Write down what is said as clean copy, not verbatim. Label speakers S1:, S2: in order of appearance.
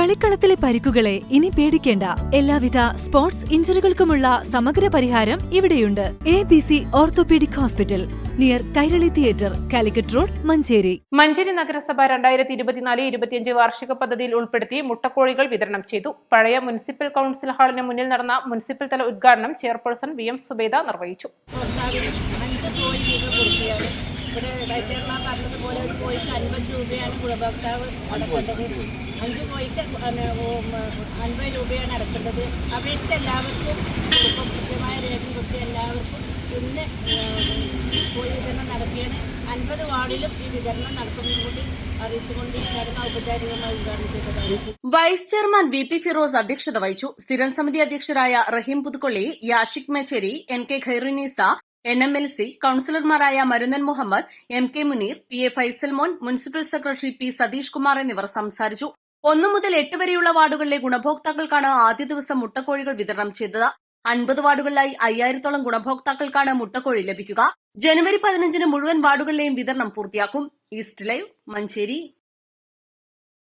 S1: കളിക്കളത്തിലെ പരിക്കുകളെ ഇനി പേടിക്കേണ്ട. എല്ലാവിധ സ്പോർട്സ് ഇഞ്ചുറികൾക്കുമുള്ള സമഗ്ര പരിഹാരം ഇവിടെയുണ്ട്. ABC orthopaedic hospital, near Kairali theatre, Calicut road, Manjeri.
S2: Manjeri നഗരസഭ 2024-25 വാർഷിക പദ്ധതിയിൽ ഉൾപ്പെടുത്തി മുട്ടക്കോഴികൾ വിതരണം ചെയ്തു. പഴയ മുനിസിപ്പൽ കൌൺസിൽ ഹാളിന് മുന്നിൽ നടന്ന മുനിസിപ്പൽ തല ഉദ്ഘാടനം ചെയർപേഴ്സൺ VM സുബൈദ നിർവഹിച്ചു.
S3: ഇവിടെ വൈസ് ചെയർമാൻ പറഞ്ഞതുപോലെ ഒരു കോഴിക്ക് 50 രൂപയാണ് ഗുണഭോക്താവ് അടക്കേണ്ടത്. 5 കോഴിക്ക് 50 രൂപയാണ് അടക്കേണ്ടത്. അപേക്ഷിച്ച് എല്ലാവർക്കും ഇപ്പം കൃത്യമായ രേഖ കൊടുത്ത് എല്ലാവർക്കും ഇന്ന് കോഴി വിതരണം നടത്തിയാണ്. 50 വാർഡിലും ഈ വിതരണം നടത്തുന്നതുകൊണ്ട് അറിയിച്ചുകൊണ്ട് ഈ ചടങ്ങ് ഔപചാരികമായി ഉദ്ഘാടനം ചെയ്തതാണ്.
S4: വൈസ് ചെയർമാൻ VP ഫിറോസ് അധ്യക്ഷത വഹിച്ചു. സ്ഥിരം സമിതി അധ്യക്ഷരായ റഹീം Puthukkolli, Yashik Mecheri, NK Khairunnisa, NMLC കൌൺസിലർമാരായ Marunnan Muhammad, MK Muneer, PA Faisal മോൻ, municipal secretary P Satheesh Kumar എന്നിവർ സംസാരിച്ചു. 1 മുതൽ 8 വരെയുള്ള വാർഡുകളിലെ ഗുണഭോക്താക്കൾക്കാണ് ആദ്യ ദിവസം മുട്ടക്കോഴികൾ വിതരണം ചെയ്തത്. 50 വാർഡുകളിലായി 5000-ഓളം ഗുണഭോക്താക്കൾക്കാണ് മുട്ടക്കോഴി ലഭിക്കുക. ജനുവരി 15-ന് മുഴുവൻ വാർഡുകളിലെയും വിതരണം പൂർത്തിയാക്കും. East live, Manjeri.